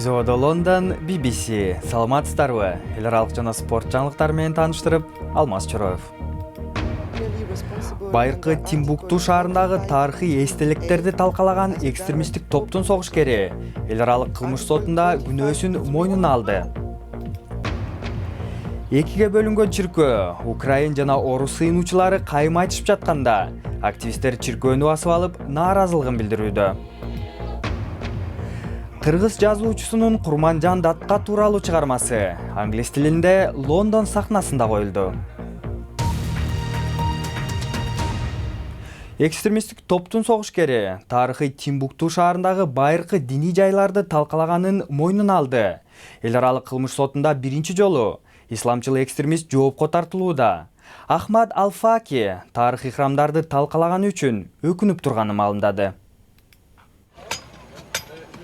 Түзөөдө Лондон, BBC, саламатсыздарбы? Эл аралык жана спорт жаңылыктары менен тааныштырып, Алмаз Чороев. Байыркы Тимбукту шаарындагы тарыхый эстеликтерди талкалаган экстремисттик топтун согушкери эл аралык кылмыш сотунда күнөөсүн мойнуна алды. Экиге бөлүнгөн чиркөө, Украин жана орус сыйынуучулары кайым айтышып жатканда, активисттер чиркөөнү басып алып, нааразылыгын билдирүүдө. Кыргыз жазуучусунун Курманжан Датка тууралуу чыгармасы англис тилинде Лондон сахнасында коюлду. Экстремисттик топтун согушкери тарыхый Тимбукту шаарындагы байыркы диний жайларды талкалаганын мойнуна алды. Эл аралык кылмыш сотунда биринчи жолу исламчыл экстремист жоопко тартылууда. Ахмад Ал-Факи тарыхый храмдарды талкалаганы үчүн өкүнүп турганын маалымдады.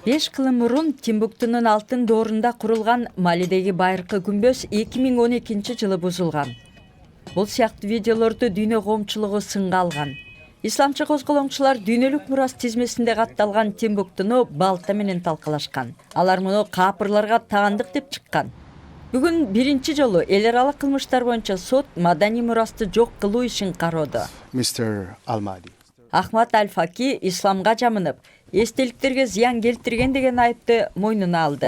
5 кыл мурун Тимбуктунун алтын доорунда курулган Малидеги байыркы күмбөз 2012 жылы бузулган. Бул сыяктуу видеолорду дүйнө коомчулугу сынга алган. Исламчы козголоңчулар дүйнөлүк мурас тизмесинде катталган Тимбуктуну балта менен талкалашкан. Алар муну капырларга таандык деп чыккан. Бүгүн биринчи жолу эл аралык кылмыштар боюнча сот маданий мурасты жок кылуу ишин кароодо. Ахмад Ал-Факи исламга жамынып, эстеликтерге зыян келтирген деген айыпты мойнуна алды.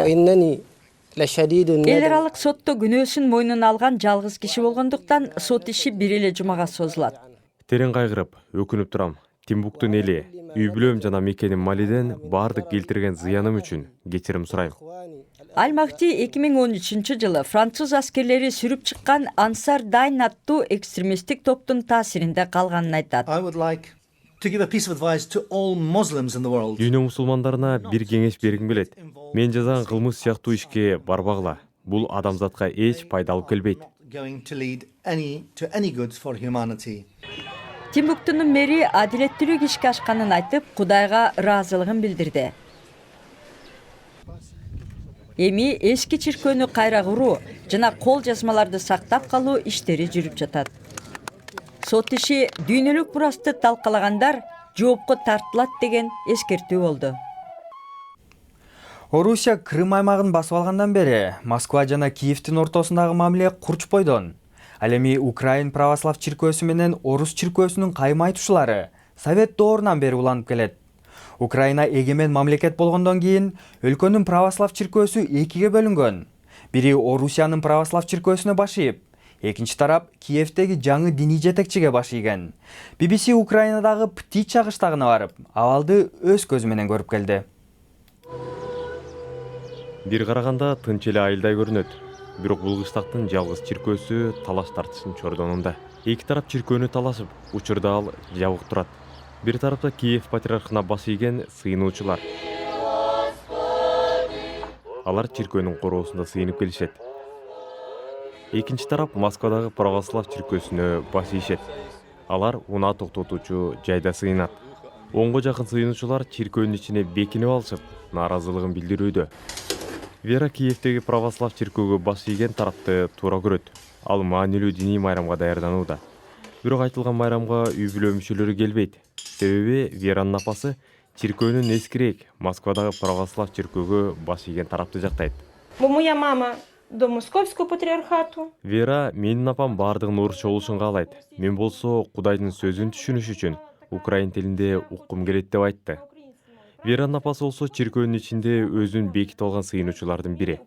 Эл аралык сотто күнөөсүн мойнуна алган жалгыз киши болгондуктан сот иши бир эле жумага созулат. Терең кайгырып, өкүнүп турам. Тимбуктун эли, үй бүлөм жана мекеним Малиден баардык келтирген зыяным үчүн кечирим сурайм. Аль-Махди 2013 жылы француз аскерлери сүрүп чыккан Ансар Дайн аттуу экстремисттик топтун таасиринде калганын айтат. Дүйнө мусулмандарына бир кеңеш бергим келет. Мен жазган кылмыш сыяктуу ишке барбагыла. Бул адамзатка эч пайда алып келбейт. Тимбуктунун мэри адилеттүүлүк ишке ашканын айтып, Кудайга ыраазылыгын билдирди. Эми эски чиркөөнү кайра куруу жана кол жазмаларды сактап калуу иштери жүрүп жатат. Сот иши дүйнөлүк мурасты талкалагандар жоопко тартылат деген эскертүү болду. Орусия Крым аймагын басып алгандан бери Москва жана Киевдин ортосундагы мамиле курч бойдон. Ал эми Украин православ чиркөөсү менен орус чиркөөсүнүн кайым айтуучулары Совет доорунан бери уланып келет. Украина эгемен мамлекет болгондон кийин өлкөнүн православ чиркөөсү экиге бөлүнгөн. Бири Орусиянын православ чиркөөсүнө баш ийип, экинчи тарап Киевдеги жаңы диний жетекчиге баш ийген. BBC Украинадагы птичья кыштагына барып, абалды өз көзү менен көрүп келди. Бир караганда тынч эле айылдай көрүнөт. Бирок бул кыштактын жалгыз чиркөөсү талаш тартыштын чордонунда. Эки тарап чиркөөнү талашып, учурда ал жабык турат. Бир тарапта Киев патриархына баш ийген сыйынуучулар. Алар чиркөөнүн короосунда сыйынып келишет. Экинчи тарап Москвадагы православ чиркөөсүнө баш ийишет. Алар унаа токтотуучу жайда сыйынат. Онго жакын сыйынуучулар чиркөөнүн ичине бекинип алышып, нааразылыгын билдирүүдө. Вера Киевдеги православ чиркөөгө баш ийген тарапты туура көрөт. Ал маанилүү диний майрамга даярданууда. Бирок айтылган майрамга үй бүлө мүчөлөрү келбейт. Себеби Веранын апасы чиркөөнүн эскирээк Москвадагы православ чиркөөгө баш ийген тарапты жактайт. Моя мама до Московского патриархату. Вера менин апам баардыгын орусча болушун каалайт. Мен болсо Кудайдын сөзүн түшүнүш үчүн украин тилинде уккум келет деп айтты. Веранын апасы болсо чиркөөнүн ичинде өзүн бекитип алган сыйынуучулардын бири.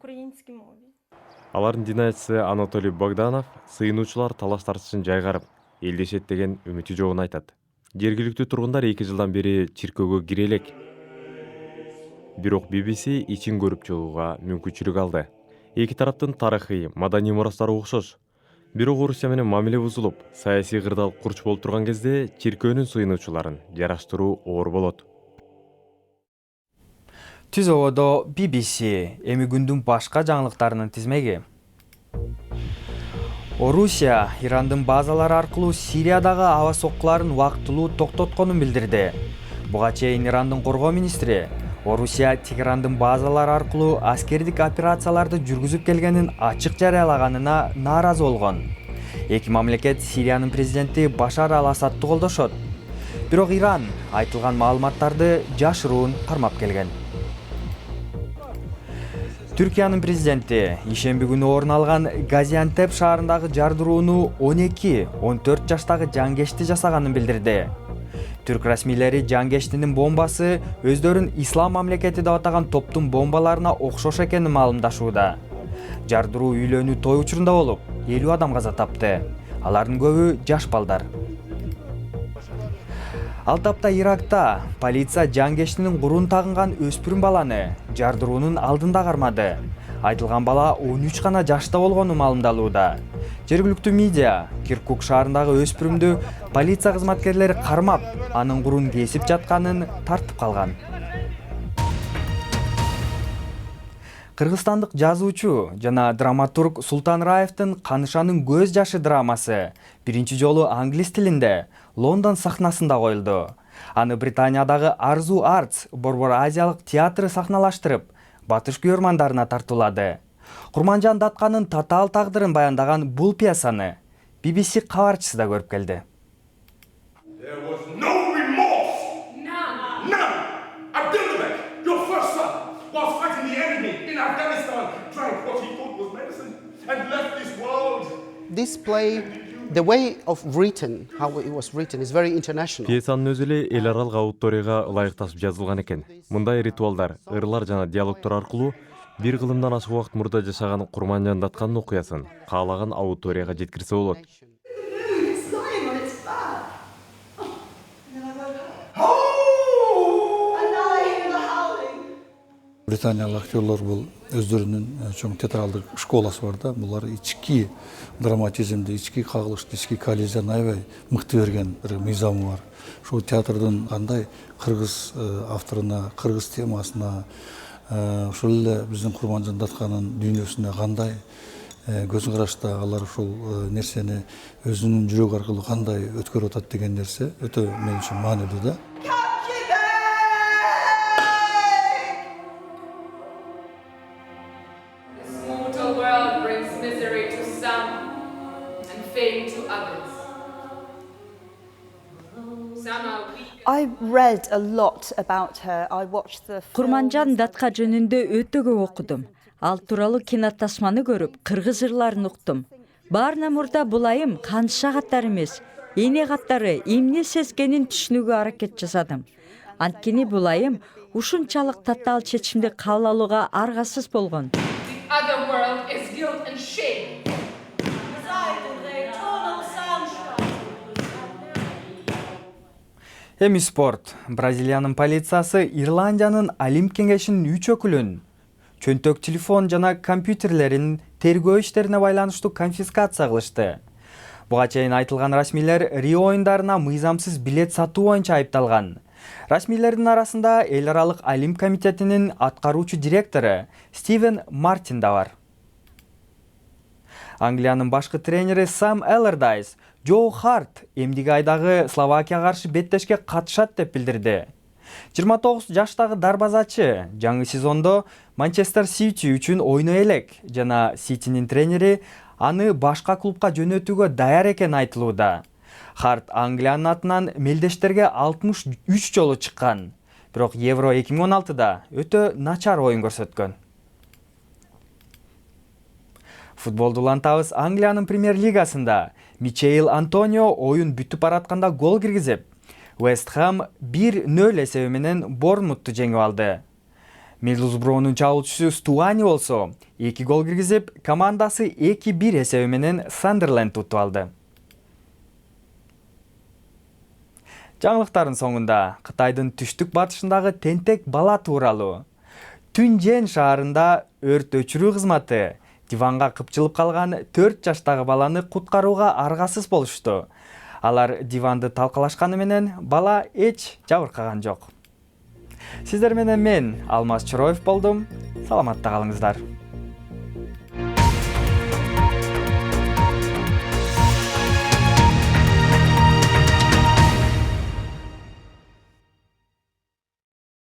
Алардын динаячысы Анатолий Богданов сыйынуучулар талаш тартышын жайгарып, элдешет деген үмүтү жогун айтат. Жергиликтүү тургундар 2 жылдан бери чиркөөгө кире элек. Бирок BBC ичин көрүп чыгууга мүмкүнчүлүк алды. Эки тараптын тарыхый, маданий мурастары окшош. Бирок Орусия менен мамиле бузулуп, саясий кырдаал курч болуп турган кезде чиркөөнүн сыйынуучуларын жараштыруу оор болот. Түзөөдө BBC эми күндүн башка жаңылыктарынын тизмеги. Орусия Ирандын базалары аркылуу Сириядагы аба соккуларын убактылуу токтотконун билдирди. Буга чейин Ирандын коргоо министри Орусия Тегерандын базалары аркылуу аскердик операцияларды жүргүзүп келгенин ачык жарыялаганына нааразы болгон. Эки мамлекет Сириянын президенти Башар Ал-Асадты колдошот. Бирок Иран айтылган маалыматтарды жашыруун кармап келген. Түркиянын президенти ишемби күнү орун алган Газиантеп шаарындагы жардырууну 12-14 жаштагы жангешти жасаганын билдирди. Түрк расмийлери жангештинин бомбасы өздөрүн ислам мамлекети деп атаган топтун бомбаларына окшош экенин маалымдашууда. Жардыруу үйлөнүү той учурунда болуп, 50 адам каза тапты. Алардын көбү жаш балдар. Ал тапта Иракта полиция жангештинин курун тагынган өспүрүм баланы жардыруунун алдында кармады. Айтылган бала 13 гана жашта болгону маалымдалууда. Жергиликтүү медиа Киркук шаарындагы өспүрүмдү полиция кызматкерлери кармап, анын курун кесип жатканын тартып калган. Кыргызстандык жазуучу жана драматург Султан Раевдин Канышанын көз жашы драмасы биринчи жолу англис тилинде Лондон сахнасында коюлду. Аны Британиядагы Arzu Arts Борбор Азиялык театры сахналаштырып, батыш көрмандарына тартуулады. Курманжан Датканын татаал тагдырын баяндаган бул пьесаны BBC кабарчысы да көрүп келди. There was no remorse. None. Abdullah, your first son, was fighting the enemy in Afghanistan, drank what he thought was medicine, and left this world. This play, the way of written, how it was written, is very international. Пьесанын өзү эле эл аралык аудиторияга ылайыкташып жазылган экен. Мындай ритуалдар, ырлар жана диалогтор аркылуу бир кылымдан ашык убакыт мурда жашаган Курманжан Датканын окуясын каалаган аудиторияга жеткирсе болот. Британиялык актерлор бул өздөрүнүн чоң театралдык школасы бар да. Булар ички драматизмди, ички кагылышты, ички коллизияны аябай мыкты берген бир мыйзамы бар. Ошол театрдын кандай кыргыз авторуна, кыргыз темасына, ошол эле биздин Курманжан Датканын дүйнөсүнө кандай көз карашта алар ушул нерсени өзүнүн жүрөгү аркылуу кандай өткөрүп атат деген нерсе өтө мен үчүн маанилүү да. I read a lot about her. I watched the Курманжан Датка жөнүндө өтө көп окудум. Ал тууралуу кинотасманы көрүп, кыргыз ырларын уктум. Баарынан мурда бул айым канша каттар эмес, эне каттары эмне сезгенин түшүнүүгө аракет жасадым. Анткени бул айым ушунчалык татаал чечимди кабыл алууга аргасыз болгон. Эми спорт. Бразилиянын полициясы Ирландиянын Олимп кеңешинин 3 өкүлүн чөнтөк телефон жана компьютерлерин тергөө иштерине байланыштуу конфискация кылышты. Буга чейин айтылган расмийлер Рио оюндарына мыйзамсыз билет сатуу боюнча айыпталган. Расмийлердин арасында эл аралык Олимп комитетинин аткаруучу директору Стивен Мартин да бар. Англиянын башкы тренери Сэм Эллердайс Джо Харт эмдиги айдагы Словакияга каршы беттешке катышат деп билдирди. 29 жаштагы дарбазачы жаңы сезондо Манчестер Сити үчүн ойной элек жана Ситинин тренери аны башка клубка жөнөтүүгө даяр экени айтылууда. Харт Англиянын атынан мелдештерге 63 жолу чыккан. Бирок Евро 2016да өтө начар оюн көрсөткөн. Футболду улантабыз Англиянын премьер-лигасында Мичейл Антонио оюн бүтүп баратканда гол киргизип, West Ham 1-0 эсеби менен Борнмутту жеңип алды. Мидлсброунун чабуучусу Стуани болсо 2 гол киргизип, командасы 2-1 эсеби менен Сандерлендти утуп алды. Жаңылыктардын соңунда Кытайдын түштүк батышындагы тентек бала тууралуу. Түнжен шаарында өрт өчүрүү кызматы диванга кыпчылып калган 4 жаштагы баланы куткарууга аргасыз болушту. Алар диванды талкалашканы менен бала эч жабыркаган жок. Сиздер менен мен Алмаз Чороев болдум. Саламатта калыңыздар.